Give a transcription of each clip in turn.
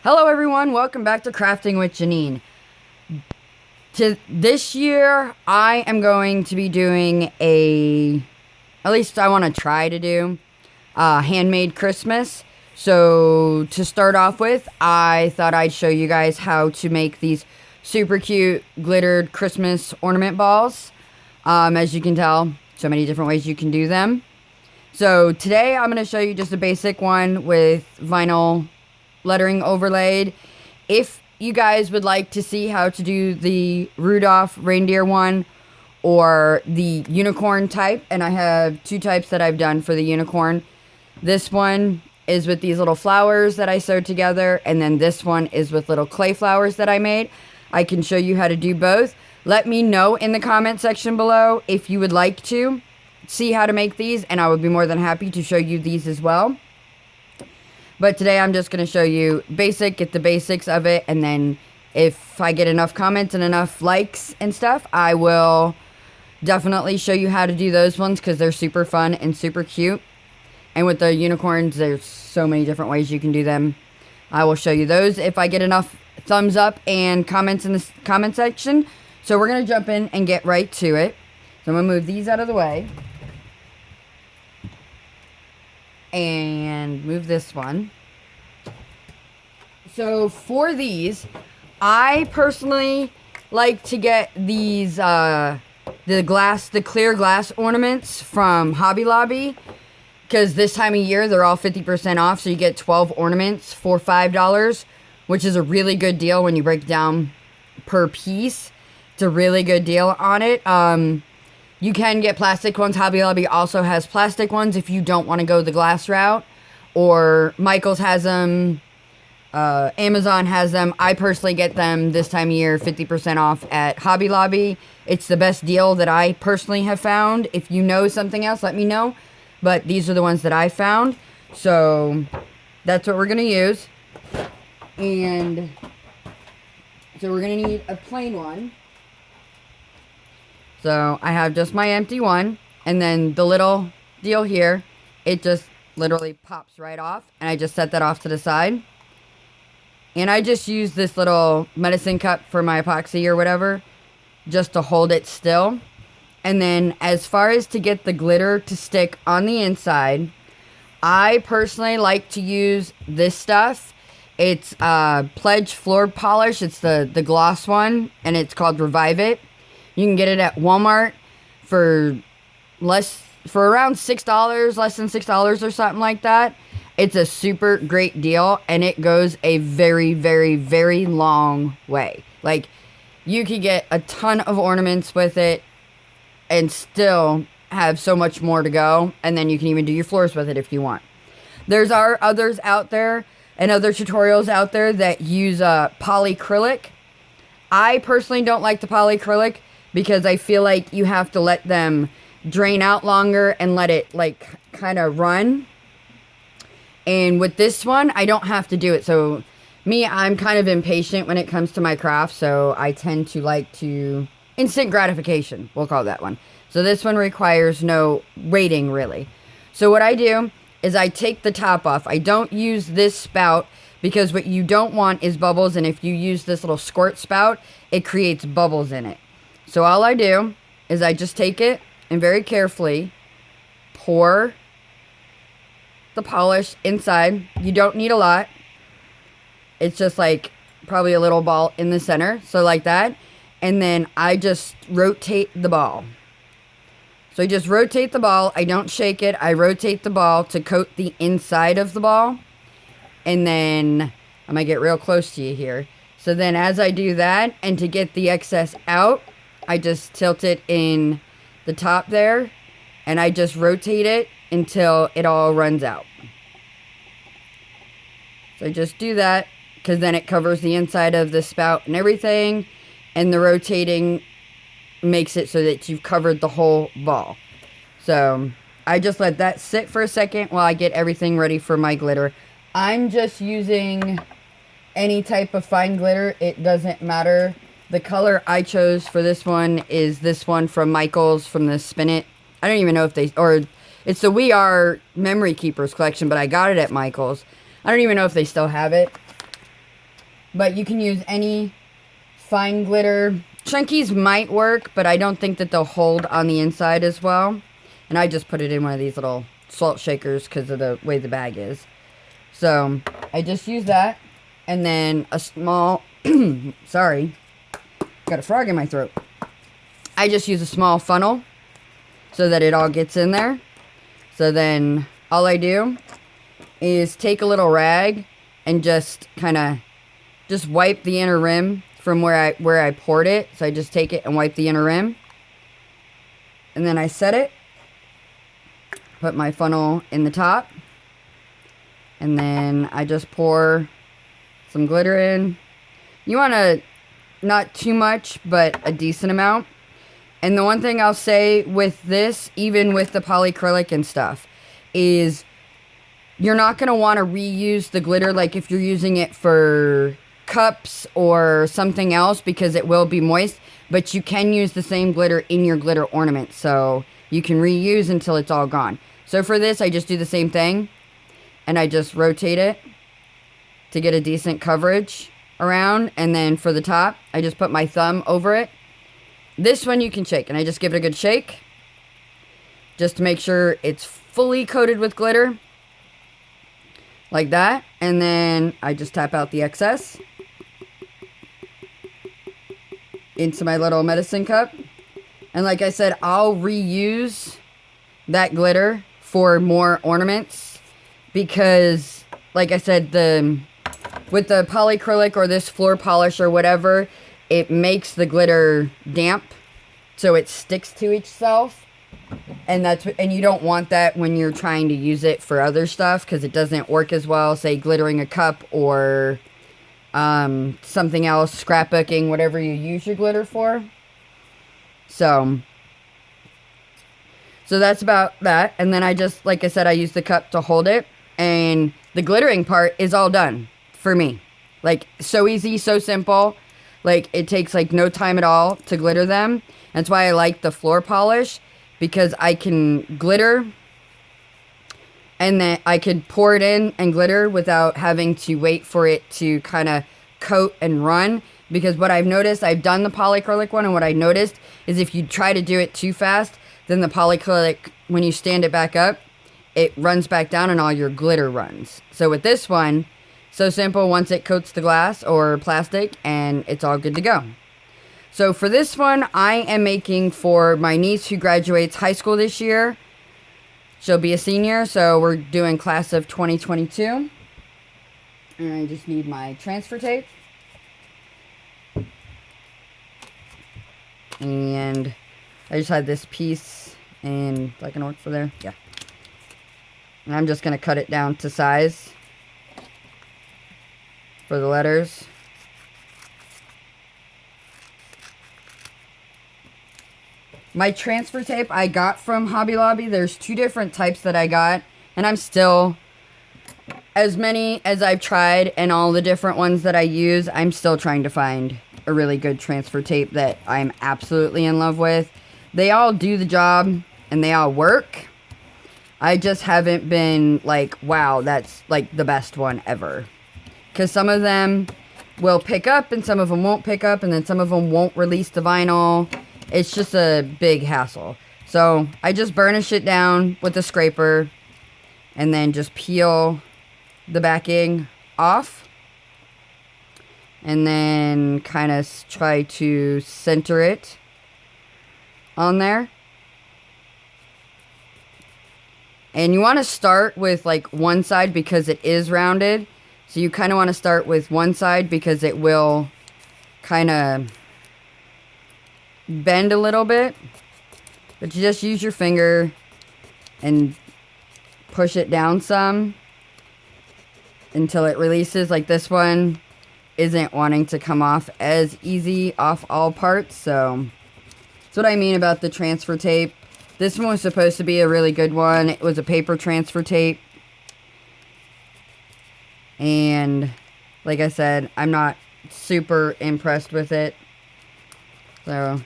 Hello everyone, welcome back to Crafting with Jeanine. This year, I am going to be doing at least I want to try to do, handmade Christmas. So, to start off with, I thought I'd show you guys how to make these super cute glittered Christmas ornament balls. As you can tell, so many different ways you can do them. So, today I'm going to show you just a basic one with vinyl lettering overlaid. If you guys would like to see how to do the Rudolph reindeer one or the unicorn type, and I have two types that I've done for the unicorn. This one is with these little flowers that I sewed together, and then this one is with little clay flowers that I made. I can show you how to do both. Let me know in the comment section below if you would like to see how to make these, and I would be more than happy to show you these as well. But today I'm just going to show you get the basics of it, and then if I get enough comments and enough likes and stuff, I will definitely show you how to do those ones because they're super fun and super cute. And with the unicorns, there's so many different ways you can do them. I will show you those if I get enough thumbs up and comments in the comment section. So we're going to jump in and get right to it. So I'm going to move these out of the way. And move this one. So for these, I personally like to get these the clear glass ornaments from Hobby Lobby, because this time of year they're all 50% off, so you get 12 ornaments for $5, which is a really good deal when you break it down per piece. It's a really good deal on it. You can get plastic ones. Hobby Lobby also has plastic ones if you don't want to go the glass route. Or Michael's has them. Amazon has them. I personally get them this time of year 50% off at Hobby Lobby. It's the best deal that I personally have found. If you know something else, let me know. But these are the ones that I found. So that's what we're going to use. And so we're going to need a plain one. So I have just my empty one, and then the little deal here, it just literally pops right off, and I just set that off to the side. And I just use this little medicine cup for my epoxy or whatever, just to hold it still. And then as far as to get the glitter to stick on the inside, I personally like to use this stuff. It's Pledge Floor Polish. It's the gloss one, and it's called Revive It. You can get it at Walmart for around $6, less than $6 or something like that. It's a super great deal, and it goes a very, very, very long way. Like, you could get a ton of ornaments with it and still have so much more to go, and then you can even do your floors with it if you want. There's others out there and other tutorials out there that use polyacrylic. I personally don't like the polyacrylic, because I feel like you have to let them drain out longer and let it, like, kind of run. And with this one, I don't have to do it. So, I'm kind of impatient when it comes to my craft. So, I tend to like to... instant gratification, we'll call that one. So, this one requires no waiting, really. So, what I do is I take the top off. I don't use this spout, because what you don't want is bubbles. And if you use this little squirt spout, it creates bubbles in it. So all I do is I just take it and very carefully pour the polish inside. You don't need a lot. It's just like probably a little ball in the center. So like that. And then I just rotate the ball. So I just rotate the ball. I don't shake it. I rotate the ball to coat the inside of the ball. And then I'm going to get real close to you here. So then as I do that, and to get the excess out, I just tilt it in the top there, and I just rotate it until it all runs out. So I just do that, because then it covers the inside of the spout and everything, and the rotating makes it so that you've covered the whole ball. So I just let that sit for a second while I get everything ready for my glitter. I'm just using any type of fine glitter. It doesn't matter. The color I chose for this one is this one from Michael's, from the Spin It. I don't even know if it's the We Are Memory Keepers collection, but I got it at Michael's. I don't even know if they still have it. But you can use any fine glitter. Chunkies might work, but I don't think that they'll hold on the inside as well. And I just put it in one of these little salt shakers because of the way the bag is. So I just use that. And then a small, sorry, got a frog in my throat. I just use a small funnel so that it all gets in there. So then all I do is take a little rag and just kind of just wipe the inner rim from where I poured it. So I just take it and wipe the inner rim. And then I set it. Put my funnel in the top. And then I just pour some glitter in. You want to, not too much, but a decent amount. And the one thing I'll say with this, even with the polyacrylic and stuff, is you're not going to want to reuse the glitter like if you're using it for cups or something else because it will be moist. But you can use the same glitter in your glitter ornament. So you can reuse until it's all gone. So for this, I just do the same thing. And I just rotate it to get a decent coverage around. And then for the top, I just put my thumb over it. This one you can shake. And I just give it a good shake. Just to make sure it's fully coated with glitter. Like that. And then I just tap out the excess into my little medicine cup. And like I said, I'll reuse that glitter for more ornaments. Because, like I said, with the polyacrylic or this floor polish or whatever, it makes the glitter damp, so it sticks to itself, and you don't want that when you're trying to use it for other stuff because it doesn't work as well. Say glittering a cup or something else, scrapbooking, whatever you use your glitter for. So that's about that, and then I just, like I said, I use the cup to hold it. And the glittering part is all done for me. Like, so easy, so simple. Like, it takes, like, no time at all to glitter them. That's why I like the floor polish. Because I can glitter. And then I could pour it in and glitter without having to wait for it to kind of coat and run. Because what I've noticed, I've done the polyacrylic one. And what I noticed is if you try to do it too fast, then the polyacrylic, when you stand it back up, it runs back down and all your glitter runs. So with this one, so simple, once it coats the glass or plastic and it's all good to go. So for this one, I am making for my niece who graduates high school this year. She'll be a senior, so we're doing class of 2022. And I just need my transfer tape. And I just had this piece and like an orc for there. Yeah. And I'm just going to cut it down to size for the letters. My transfer tape I got from Hobby Lobby. There's 2 different types that I got. And I'm still, as many as I've tried and all the different ones that I use, I'm still trying to find a really good transfer tape that I'm absolutely in love with. They all do the job and they all work. I just haven't been like, wow, that's like the best one ever. Because some of them will pick up and some of them won't pick up. And then some of them won't release the vinyl. It's just a big hassle. So I just burnish it down with a scraper. And then just peel the backing off. And then kind of try to center it on there. And you want to start with like one side because it is rounded. So you kind of want to start with one side because it will kind of bend a little bit. But you just use your finger and push it down some until it releases. Like this one isn't wanting to come off as easy off all parts. So that's what I mean about the transfer tape. This one was supposed to be a really good one. It was a paper transfer tape. And like I said, I'm not super impressed with it. So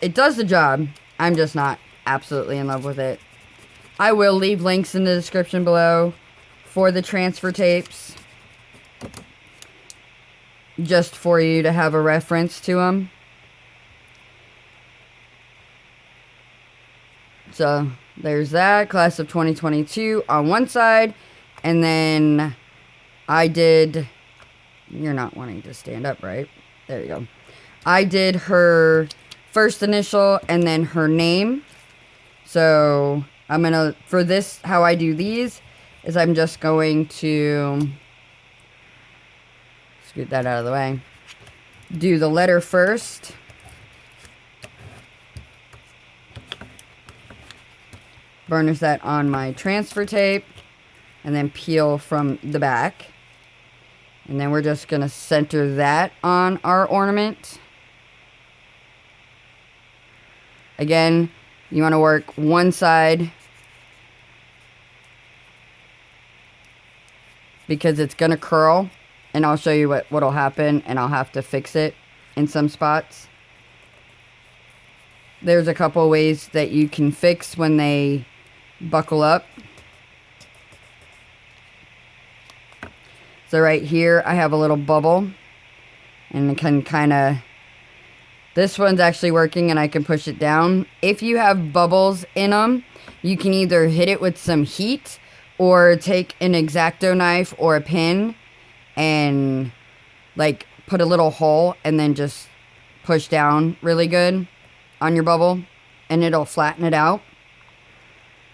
it does the job. I'm just not absolutely in love with it. I will leave links in the description below for the transfer tapes. just for you to have a reference to them. So there's that, class of 2022 on one side. And then I did, you're not wanting to stand up, right? There you go. I did her first initial and then her name. So I'm going to, for this, how I do these is I'm just going to scoot that out of the way. Do the letter first. Burnish that on my transfer tape. And then peel from the back. And then we're just going to center that on our ornament. Again, you want to work one side because it's going to curl. And I'll show you what'll happen, and I'll have to fix it in some spots. There's a couple ways that you can fix when they buckle up. So right here, I have a little bubble, and it can kind of, this one's actually working, and I can push it down. If you have bubbles in them, you can either hit it with some heat, or take an X-Acto knife or a pin, and like put a little hole, and then just push down really good on your bubble, and it'll flatten it out.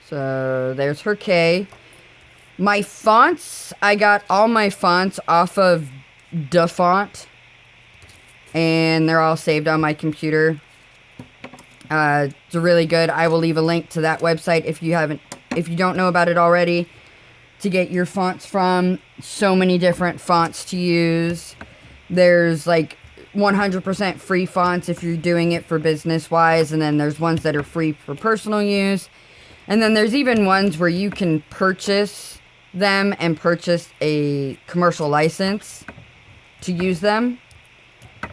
So there's her K. My fonts, I got all my fonts off of Da Font, and they're all saved on my computer. It's really good. I will leave a link to that website if you don't know about it already, to get your fonts from. So many different fonts to use. There's like 100% free fonts if you're doing it for business wise, and then there's ones that are free for personal use, and then there's even ones where you can purchase them and purchase a commercial license to use them.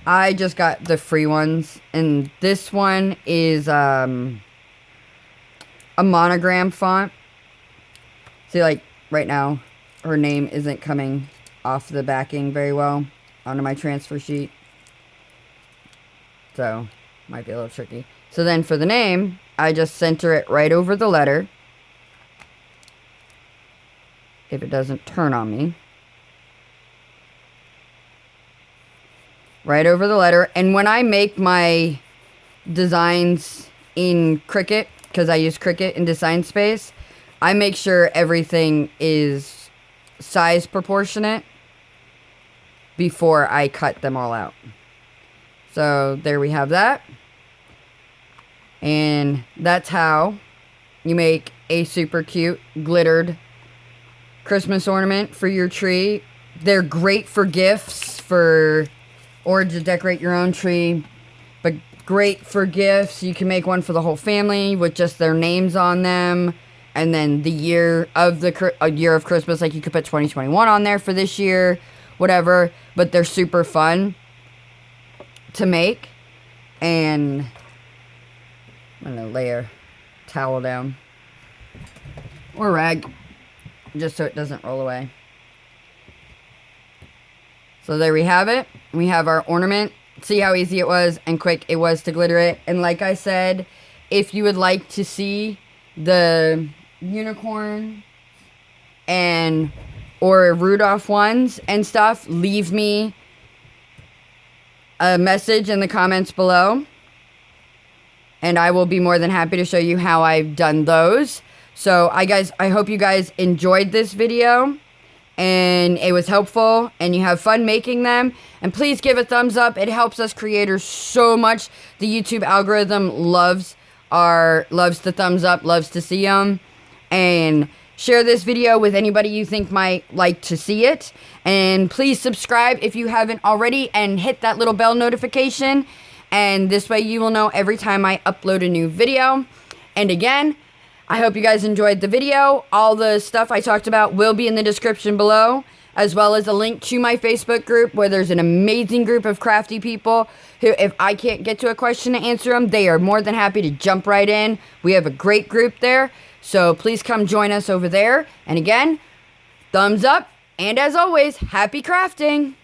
I just got the free ones, and this one is a monogram font. See, like right now her name isn't coming off the backing very well onto my transfer sheet, so might be a little tricky. So then for the name, I just center it right over the letter. If it doesn't turn on me. Right over the letter. And when I make my designs in Cricut, because I use Cricut in Design Space, I make sure everything is size proportionate before I cut them all out. So there we have that. And that's how you make a super cute glittered Christmas ornament for your tree. They're great for gifts, or to decorate your own tree, but great for gifts. You can make one for the whole family with just their names on them, and then the year of a year of Christmas, like you could put 2021 on there for this year, whatever. But they're super fun to make. And I'm gonna lay a towel down or rag, just so it doesn't roll away. So there we have it. We have our ornament. See how easy it was and quick it was to glitter it. And like I said, if you would like to see the unicorn or Rudolph ones and stuff, leave me a message in the comments below, and I will be more than happy to show you how I've done those. So I hope you guys enjoyed this video and it was helpful and you have fun making them. And please give a thumbs up. It helps us creators so much. The YouTube algorithm loves the thumbs up, loves to see them. And share this video with anybody you think might like to see it. And please subscribe if you haven't already, and hit that little bell notification. And this way you will know every time I upload a new video. And again, I hope you guys enjoyed the video. All the stuff I talked about will be in the description below, as well as a link to my Facebook group, where there's an amazing group of crafty people who, if I can't get to a question to answer them, they are more than happy to jump right in. We have a great group there, so please come join us over there. And again, thumbs up, and as always, happy crafting!